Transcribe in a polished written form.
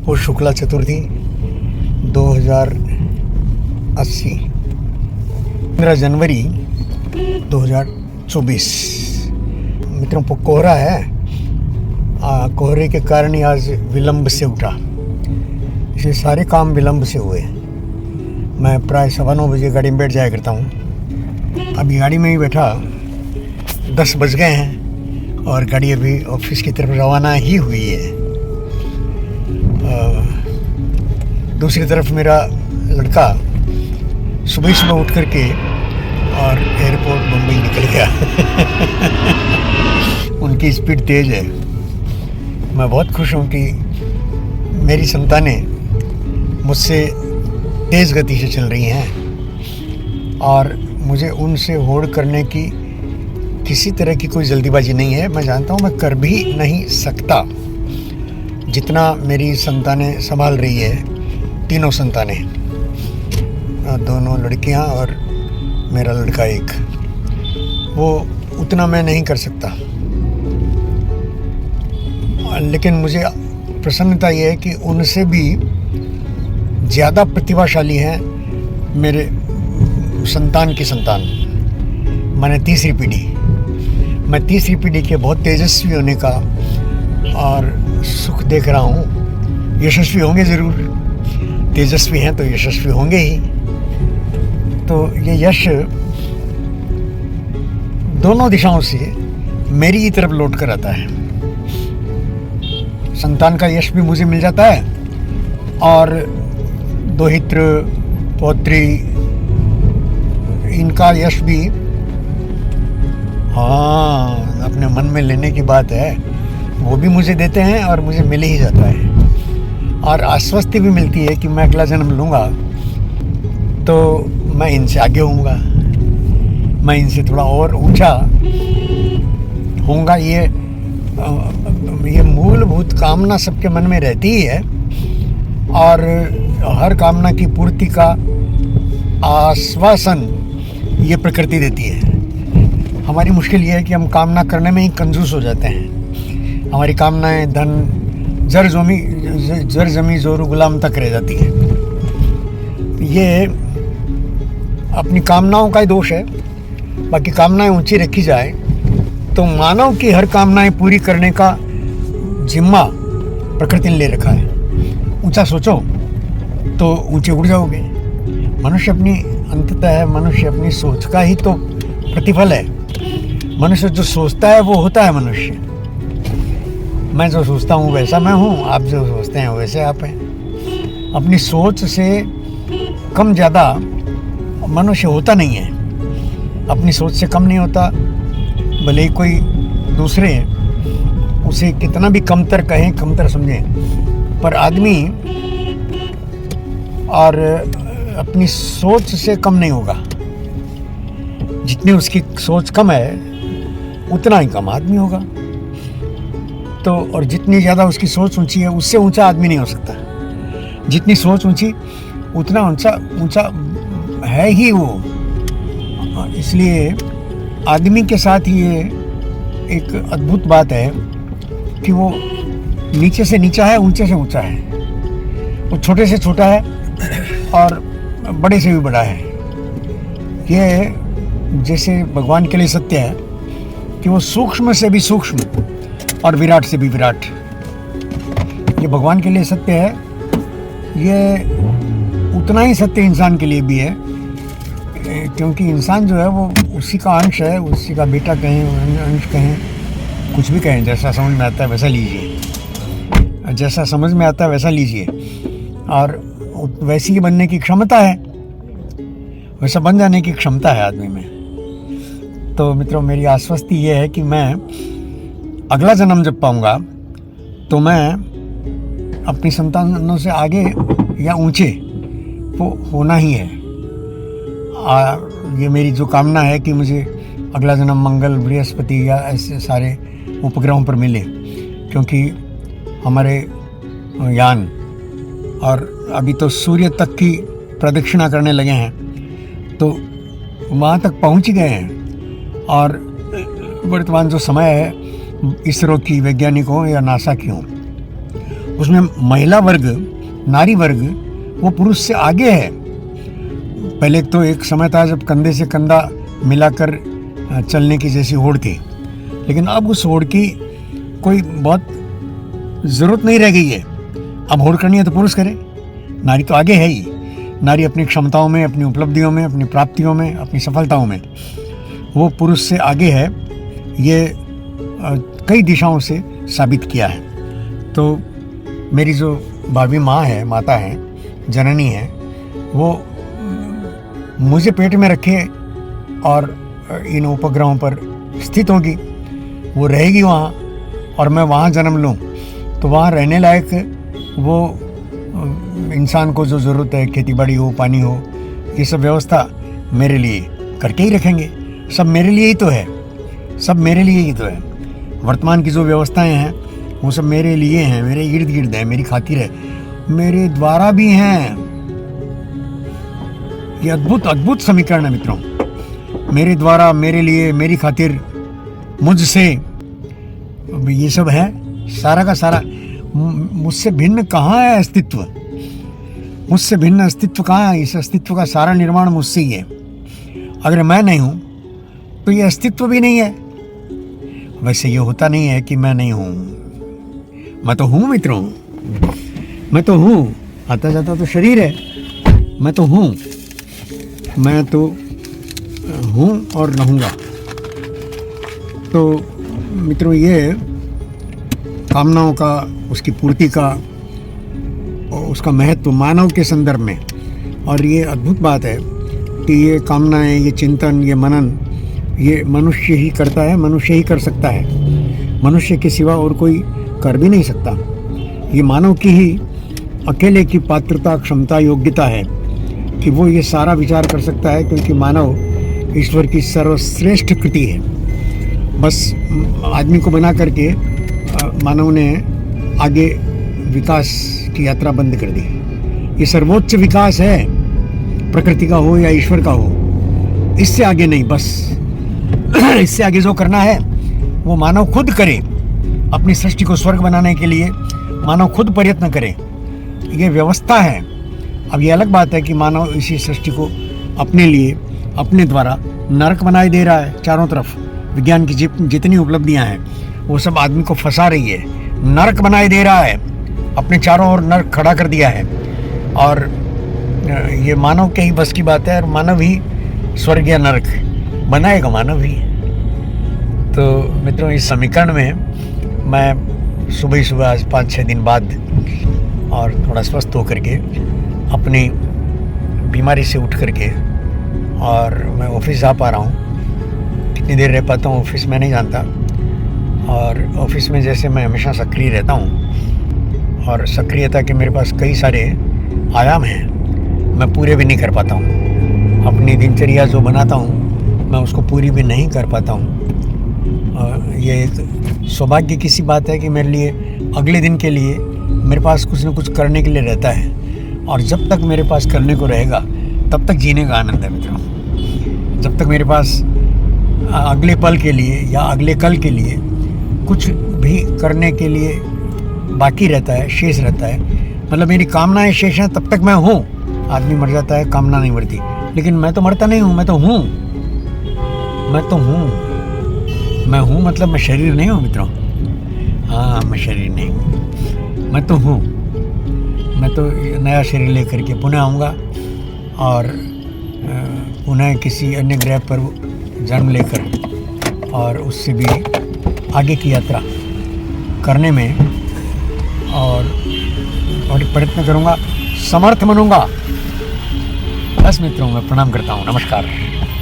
वो शुक्ला चतुर्थी 2080, 15 जनवरी 2024। मित्रों, कोहरा है। कोहरे के कारण ही आज विलंब से उठा, इसलिए सारे काम विलंब से हुए। मैं प्राय 9:15 बजे गाड़ी में बैठ जाया करता हूँ। अभी गाड़ी में ही बैठा, 10 बज गए हैं और गाड़ी अभी ऑफिस की तरफ रवाना ही हुई है। दूसरी तरफ मेरा लड़का सुबह सुबह उठ करके और एयरपोर्ट मुंबई निकल गया। उनकी स्पीड तेज़ है। मैं बहुत खुश हूँ कि मेरी संतानें मुझसे तेज़ गति से चल रही हैं और मुझे उनसे होड़ करने की किसी तरह की कोई जल्दीबाजी नहीं है। मैं जानता हूँ मैं कर भी नहीं सकता जितना मेरी संतानें संभाल रही है। तीनों संतानें, दोनों लड़कियाँ और मेरा लड़का एक, वो उतना मैं नहीं कर सकता। लेकिन मुझे प्रसन्नता ये है कि उनसे भी ज़्यादा प्रतिभाशाली हैं मेरे संतान की संतान, माने तीसरी पीढ़ी। मैं तीसरी पीढ़ी के बहुत तेजस्वी होने का और सुख देख रहा हूँ। यशस्वी होंगे ज़रूर, तेजस्वी हैं तो यशस्वी होंगे ही। तो ये यश दोनों दिशाओं से मेरी ही तरफ लौट कर आता है। संतान का यश भी मुझे मिल जाता है और दोहित्र, पौत्री, इनका यश भी, हाँ, अपने मन में लेने की बात है, वो भी मुझे देते हैं और मुझे मिल ही जाता है। और आश्वस्ति भी मिलती है कि मैं अगला जन्म लूँगा तो मैं इनसे आगे होऊंगा, मैं इनसे थोड़ा और ऊंचा होऊंगा। ये मूलभूत कामना सबके मन में रहती ही है और हर कामना की पूर्ति का आश्वासन ये प्रकृति देती है। हमारी मुश्किल ये है कि हम कामना करने में ही कंजूस हो जाते हैं। हमारी कामनाएं धन, जर जमी जोरू गुलाम तक रह जाती है। ये अपनी कामनाओं का ही दोष है। बाकी कामनाएं ऊंची रखी जाए तो मानव की हर कामनाएं पूरी करने का जिम्मा प्रकृति ने ले रखा है। ऊंचा सोचो तो ऊंचे उड़ जाओगे। मनुष्य अपनी सोच का ही तो प्रतिफल है। मनुष्य जो सोचता है वो होता है मनुष्य। मैं जो सोचता हूँ वैसा मैं हूँ, आप जो सोचते हैं वैसे आप हैं। अपनी सोच से कम ज़्यादा मनुष्य होता नहीं है। अपनी सोच से कम नहीं होता, भले ही कोई दूसरे उसे कितना भी कमतर कहें, कमतर समझें, पर आदमी और अपनी सोच से कम नहीं होगा। जितनी उसकी सोच कम है उतना ही कम आदमी होगा। तो और जितनी ज़्यादा उसकी सोच ऊंची है उससे ऊंचा आदमी नहीं हो सकता। जितनी सोच ऊंची उतना ऊंचा है ही वो। इसलिए आदमी के साथ ही ये एक अद्भुत बात है कि वो नीचे से नीचा है, ऊंचे से ऊंचा है। वो छोटे से छोटा है और बड़े से भी बड़ा है। ये जैसे भगवान के लिए सत्य है कि वो सूक्ष्म से भी सूक्ष्म और विराट से भी विराट। ये भगवान के लिए सत्य है। ये उतना ही सत्य इंसान के लिए भी है, क्योंकि इंसान जो है वो उसी का अंश है, उसी का बेटा कहें, अंश कहें, कुछ भी कहें, जैसा समझ में आता है वैसा लीजिए, जैसा समझ में आता है वैसा लीजिए। और वैसी ही बनने की क्षमता है, वैसा बन जाने की क्षमता है आदमी में। तो मित्रों, मेरी आश्वस्ति ये है कि मैं अगला जन्म जब पाऊंगा तो मैं अपनी संतानों से आगे या ऊंचे वो होना ही है। ये मेरी जो कामना है कि मुझे अगला जन्म मंगल, बृहस्पति या ऐसे सारे उपग्रहों पर मिले, क्योंकि हमारे यान और अभी तो सूर्य तक की प्रदक्षिणा करने लगे हैं, तो वहाँ तक पहुँच गए हैं। और वर्तमान जो समय है इसरो की, वैज्ञानिकों या नासा की हो, उसमें महिला वर्ग, नारी वर्ग वो पुरुष से आगे है। पहले तो एक समय था जब कंधे से कंधा मिलाकर चलने की जैसी होड़ थी, लेकिन अब उस होड़ की कोई बहुत ज़रूरत नहीं रह गई है। अब होड़ करनी है तो पुरुष करे, नारी तो आगे है ही। नारी अपनी क्षमताओं में, अपनी उपलब्धियों में, अपनी प्राप्तियों में, अपनी सफलताओं में वो पुरुष से आगे है। ये कई दिशाओं से साबित किया है। तो मेरी जो भाभी माँ है, माता है, जननी है, वो मुझे पेट में रखे और इन उपग्रहों पर स्थित होगी, वो रहेगी वहाँ, और मैं वहाँ जन्म लूँ तो वहाँ रहने लायक वो इंसान को जो ज़रूरत है, खेती बाड़ी हो, पानी हो, ये सब व्यवस्था मेरे लिए करके ही रखेंगे। सब मेरे लिए ही तो है, सब मेरे लिए ही तो है। वर्तमान की जो व्यवस्थाएं हैं वो सब मेरे लिए हैं, मेरे इर्द गिर्द है, मेरी खातिर है, मेरे द्वारा भी हैं। ये अद्भुत अद्भुत समीकरण है मित्रों। मेरे द्वारा, मेरे लिए, मेरी खातिर, मुझसे, ये सब है सारा का सारा। मुझसे भिन्न कहाँ है अस्तित्व? मुझसे भिन्न अस्तित्व कहाँ है? इस अस्तित्व का सारा निर्माण मुझसे ही है। अगर मैं नहीं हूँ तो ये अस्तित्व भी नहीं है। वैसे ये होता नहीं है कि मैं नहीं हूँ, मैं तो हूँ मित्रों, मैं तो हूँ। आता जाता तो शरीर है, मैं तो हूँ, मैं तो हूँ और रहूँगा। तो मित्रों, ये कामनाओं का, उसकी पूर्ति का, उसका महत्व मानव के संदर्भ में, और ये अद्भुत बात है कि ये कामनाएं, ये चिंतन, ये मनन, ये मनुष्य ही करता है, मनुष्य ही कर सकता है। मनुष्य के सिवा और कोई कर भी नहीं सकता। ये मानव की ही अकेले की पात्रता, क्षमता, योग्यता है कि वो ये सारा विचार कर सकता है, क्योंकि मानव ईश्वर की सर्वश्रेष्ठ कृति है। बस आदमी को बना करके मानव ने आगे विकास की यात्रा बंद कर दी। ये सर्वोच्च विकास है, प्रकृति का हो या ईश्वर का हो, इससे आगे नहीं। बस इससे आगे जो करना है वो मानव खुद करे। अपनी सृष्टि को स्वर्ग बनाने के लिए मानव खुद प्रयत्न करे, ये व्यवस्था है। अब ये अलग बात है कि मानव इसी सृष्टि को अपने लिए, अपने द्वारा नरक बनाए दे रहा है। चारों तरफ विज्ञान की जितनी उपलब्धियां हैं वो सब आदमी को फंसा रही है, नरक बनाए दे रहा है, अपने चारों ओर नरक खड़ा कर दिया है। और ये मानव के ही बस की बात है, और मानव ही स्वर्ग या नरक बनाएगा, मानव ही। तो मित्रों, इस समीकरण में मैं सुबह सुबह आज 5-6 दिन बाद और थोड़ा स्वस्थ होकर के, अपनी बीमारी से उठ करके, और मैं ऑफिस जा पा रहा हूँ। कितनी देर रह पाता हूँ ऑफिस में नहीं जानता। और ऑफिस में जैसे मैं हमेशा सक्रिय रहता हूँ, और सक्रियता के मेरे पास कई सारे आयाम हैं, मैं पूरे भी नहीं कर पाता हूँ। अपनी दिनचर्या जो बनाता हूँ मैं उसको पूरी भी नहीं कर पाता हूँ। ये एक सौभाग्य की सी बात है कि मेरे लिए अगले दिन के लिए मेरे पास कुछ न कुछ करने के लिए रहता है, और जब तक मेरे पास करने को रहेगा तब तक जीने का आनंद है मित्रों। जब तक मेरे पास अगले पल के लिए या अगले कल के लिए कुछ भी करने के लिए बाकी रहता है, शेष रहता है, मतलब मेरी कामनाएं शेष हैं, तब तक मैं हूँ। आदमी मर जाता है, कामना नहीं मरती, लेकिन मैं तो मरता नहीं हूँ, मैं तो हूँ, मैं तो हूँ। मैं हूँ मतलब मैं शरीर नहीं हूँ मित्रों। हाँ, मैं शरीर नहीं हूँ, मैं तो हूँ। मैं तो नया शरीर लेकर के पुनः आऊँगा, और पुनः किसी अन्य ग्रह पर जन्म लेकर, और उससे भी आगे की यात्रा करने में और प्रयत्न करूँगा, समर्थ बनूँगा। बस मित्रों, मैं प्रणाम करता हूँ। नमस्कार।